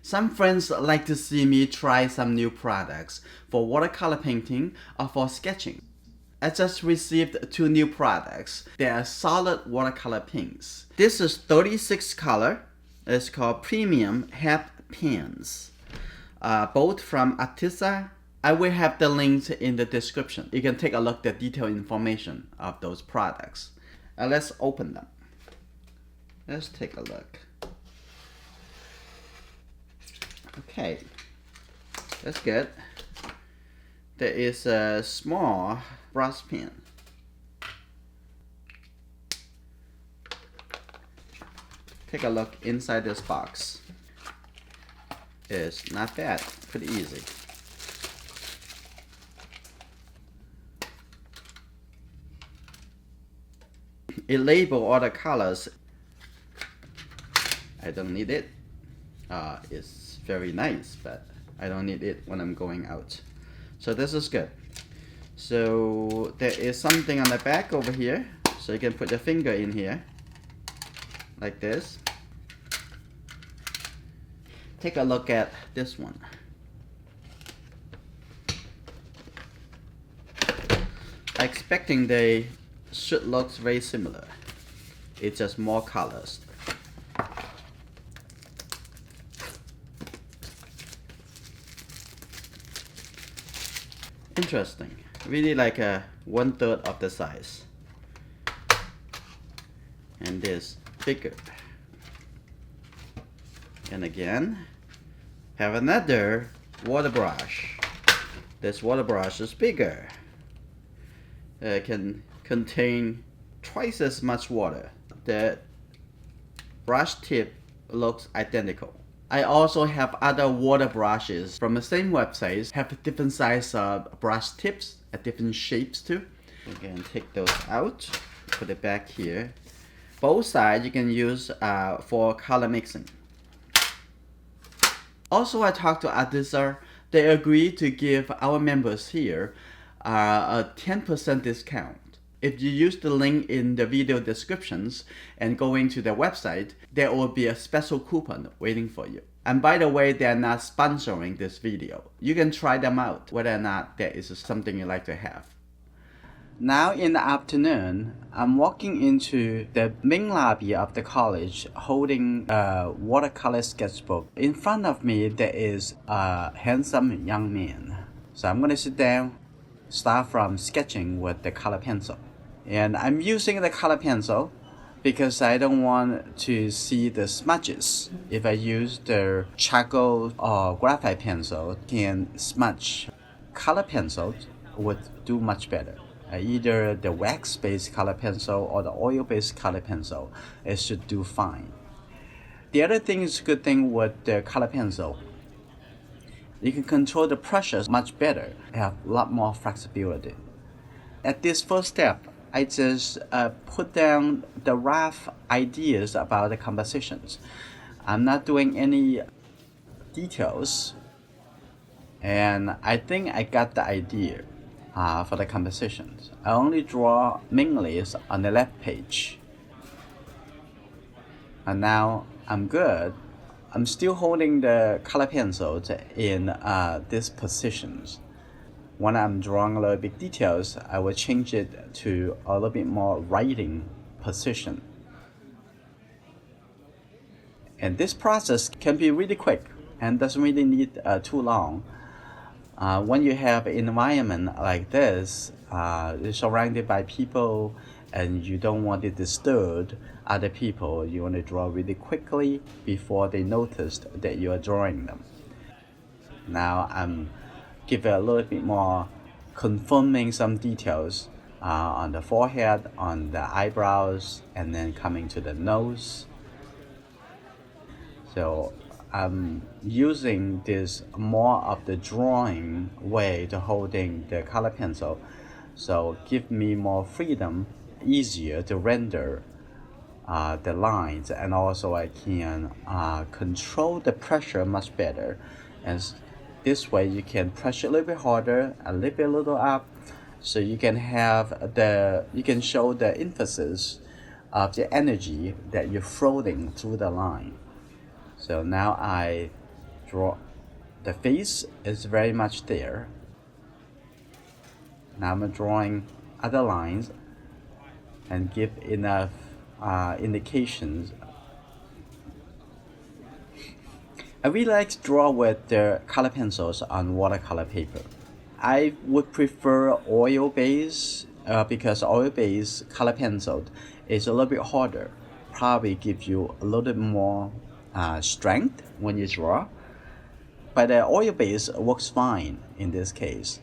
Some friends like to see me try some new products for watercolor painting or for sketching. I just received 2 new products. They are solid watercolor pinks. This is 36 color. It's called Premium Hat Pens. Both from Artisa. I will have the links in the description. You can take a look at the detailed information of those products. Let's open them. Let's take a look. Okay, that's good. There is a small brush pen. Take a look inside this box. It's not bad, pretty easy. It labels all the colors. I don't need it. It's very nice, but I don't need it when I'm going out. So this is good. So there is something on the back over here. So you can put your finger in here, like this. Take a look at this one. I'm expecting they should look very similar. It's just more colors. Interesting. Really like a 1/3 of the size. And this bigger. And again, have another water brush. This water brush is bigger. It can contain twice as much water. The brush tip looks identical. I also have other water brushes from the same websites, have different size brush tips at different shapes too. You can take those out, put it back here. Both sides you can use for color mixing. Also, I talked to Artisa. They agreed to give our members here a 10% discount. If you use the link in the video descriptions and going to their website, there will be a special coupon waiting for you. And by the way, they are not sponsoring this video. You can try them out whether or not there is something you like to have. Now in the afternoon, I'm walking into the main lobby of the college holding a watercolor sketchbook. In front of me, there is a handsome young man. So I'm going to sit down, start from sketching with the color pencil. And I'm using the color pencil because I don't want to see the smudges. If I use the charcoal or graphite pencil, it can smudge. Color pencils would do much better. Either the wax-based color pencil or the oil-based color pencil, it should do fine. The other thing is good thing with the color pencil. You can control the pressures much better, have a lot more flexibility. At this first step, I just put down the rough ideas about the compositions. I'm not doing any details, and I think I got the idea for the compositions. I only draw mainly on the left page. And now I'm good. I'm still holding the color pencils in these positions. When I'm drawing a little bit details, I will change it to a little bit more writing position. And this process can be really quick and doesn't really need too long. When you have an environment like this, you're surrounded by people and you don't want to disturb other people, you want to draw really quickly before they notice that you are drawing them. Now I'm giving a little bit more confirming some details on the forehead, on the eyebrows, and then coming to the nose. So I'm using this more of the drawing way to holding the color pencil, so give me more freedom, easier to render the lines, and also I can control the pressure much better. And this way you can pressure a little bit harder, a little up, so you can show the emphasis of the energy that you're floating through the line. So now I draw. The face is very much there. Now I'm drawing other lines and give enough indications. I really like to draw with the color pencils on watercolor paper. I would prefer oil base because oil base color pencil is a little bit harder. Probably gives you a little bit more strength when you draw. But the oil base works fine in this case.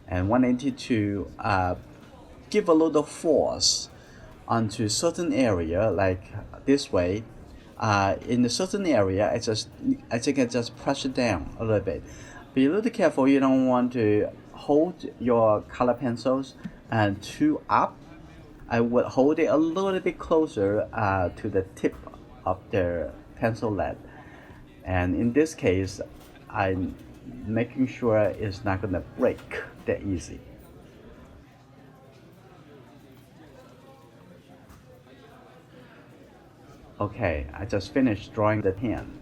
And when I need to give a little force onto certain area, like this way, in a certain area, I think I just press it down a little bit. Be a little careful. You don't want to hold your color pencils too up. I would hold it a little bit closer to the tip of the pencil lead. And in this case, I'm making sure it's not gonna break that easy. Okay, I just finished drawing the hand.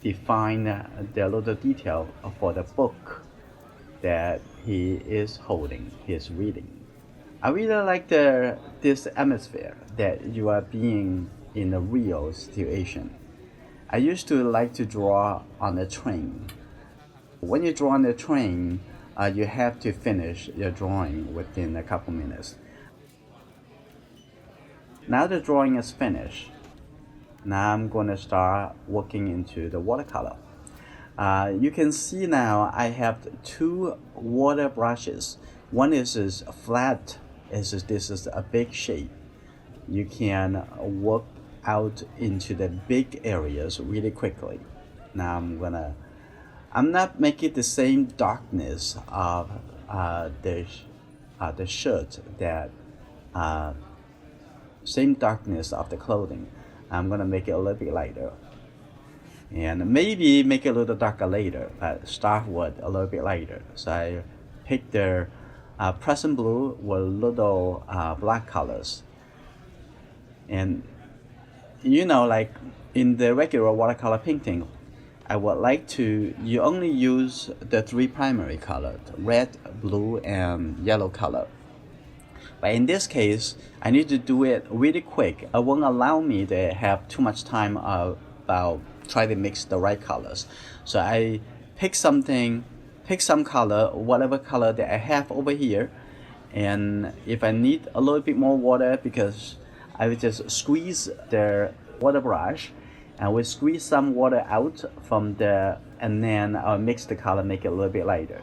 Define the little detail for the book that he is holding, he is reading. I really like this atmosphere that you are being in a real situation. I used to like to draw on a train. When you draw on the train, you have to finish your drawing within a couple minutes. Now the drawing is finished. Now I'm going to start working into the watercolor. You can see now I have two water brushes. One is flat, this is a big shape. You can work out into the big areas really quickly. Now I'm not making the same darkness of the shirt that same darkness of the clothing. I'm gonna make it a little bit lighter, and maybe make it a little darker later, but start with a little bit lighter. So I picked the present blue with little black colors, and like in the regular watercolor painting, I would like you only use the three primary colors: red, blue, and yellow color. But in this case, I need to do it really quick. It won't allow me to have too much time about trying to mix the right colors. So I pick some color, whatever color that I have over here. And if I need a little bit more water, because I will just squeeze the water brush and we squeeze some water out from and then I'll mix the color, make it a little bit lighter.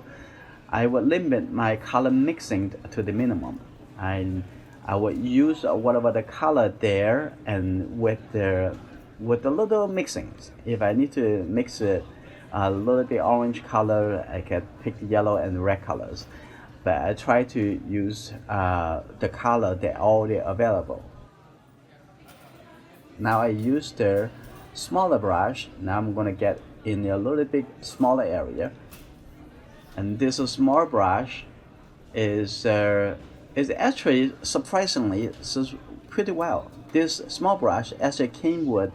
I will limit my color mixing to the minimum. I will use whatever the color there, and with the little mixings. If I need to mix it a little bit orange color, I can pick the yellow and red colors. But I try to use the color that are already available. Now I use the smaller brush. Now I'm gonna get in a little bit smaller area. And this small brush is actually surprisingly pretty well. This small brush actually came with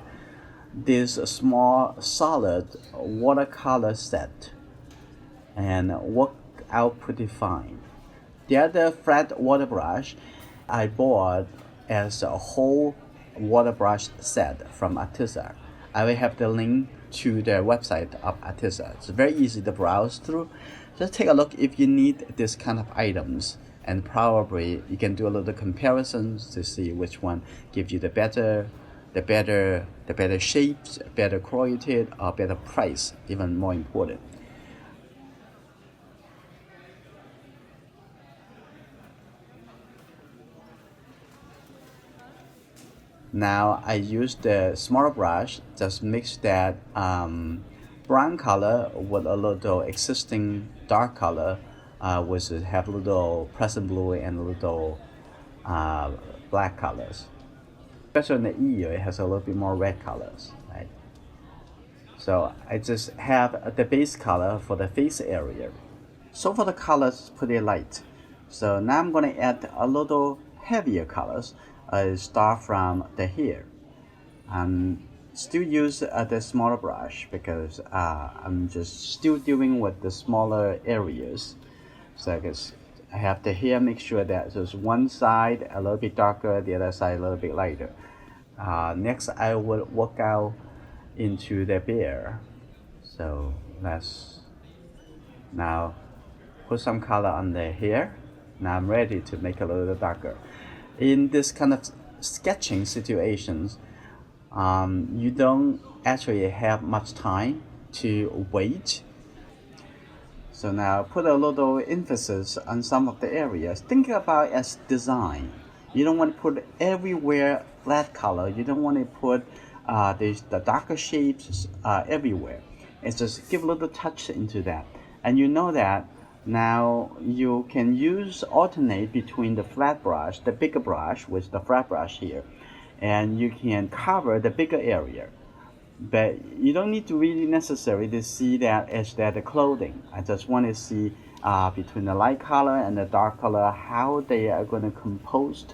this small solid watercolor set and worked out pretty fine. The other flat water brush I bought as a whole water brush set from Arteza. I will have the link to the website of Arteza. It's very easy to browse through. Just take a look if you need this kind of items, and probably you can do a little comparisons to see which one gives you the better shapes, better quality, or better price, even more important. Now I use the smaller brush, just mix that brown color with a little existing dark color, which have a little present blue and a little black colors. Especially in the ear, it has a little bit more red colors, right? So I just have the base color for the face area. So for the colors, pretty light. So now I'm going to add a little heavier colors. Start from the hair. still use the smaller brush because I'm just still dealing with the smaller areas. So I have to here make sure that there's one side a little bit darker, the other side a little bit lighter. Next, I will work out into the bear. So let's now put some color on the hair. Now I'm ready to make a little darker. In this kind of sketching situations, you don't actually have much time to wait. So now put a little emphasis on some of the areas. Think about it as design. You don't want to put everywhere flat color. You don't want to put the darker shapes everywhere. It's just give a little touch into that. And you know that now you can alternate between the flat brush, the bigger brush with the flat brush here. And you can cover the bigger area. But you don't need to really necessarily to see that as the clothing. I just want to see between the light color and the dark color how they are going to compose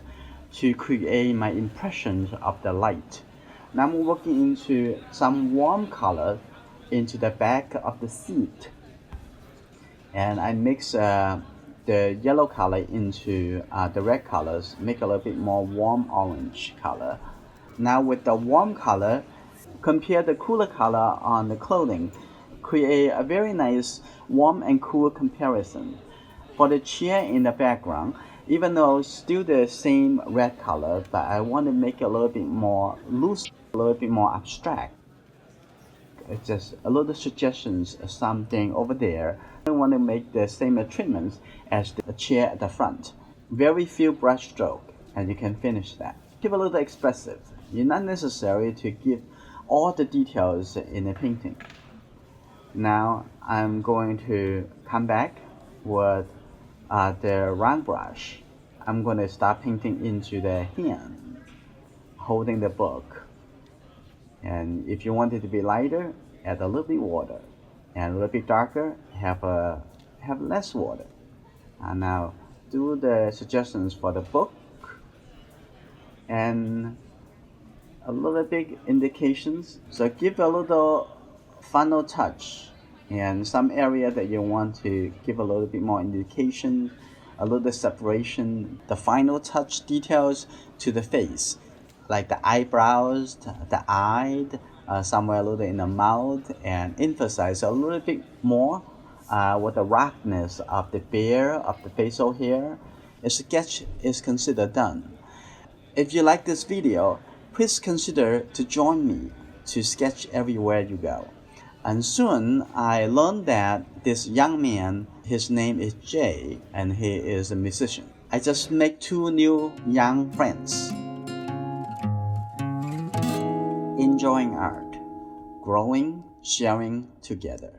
to create my impressions of the light. Now I'm working into some warm color into the back of the seat, and I mix the yellow color into the red colors, make a little bit more warm orange color. Now with the warm color, compare the cooler color on the clothing, create a very nice warm and cool comparison. For the chair in the background, even though it's still the same red color, but I want to make it a little bit more loose, a little bit more abstract. It's just a little suggestions of something over there. I want to make the same treatments as the chair at the front. Very few brush stroke, and you can finish that. Keep a little expressive. You're not necessary to give all the details in a painting. Now I'm going to come back with the round brush. I'm going to start painting into the hand, holding the book. And if you want it to be lighter, add a little bit water, and a little bit darker, have less water. And now do the suggestions for the book, and a little bit indications. So give a little final touch and some area that you want to give a little bit more indication, a little separation, the final touch details to the face, like the eyebrows, the eye, somewhere a little in the mouth, and emphasize a little bit more with the roughness of the bear, of the facial hair. A sketch is considered done. If you like this video, please consider to join me to sketch everywhere you go. And soon I learned that this young man, his name is Jay, and he is a musician. I just make 2 new young friends. Enjoying art, growing, sharing together.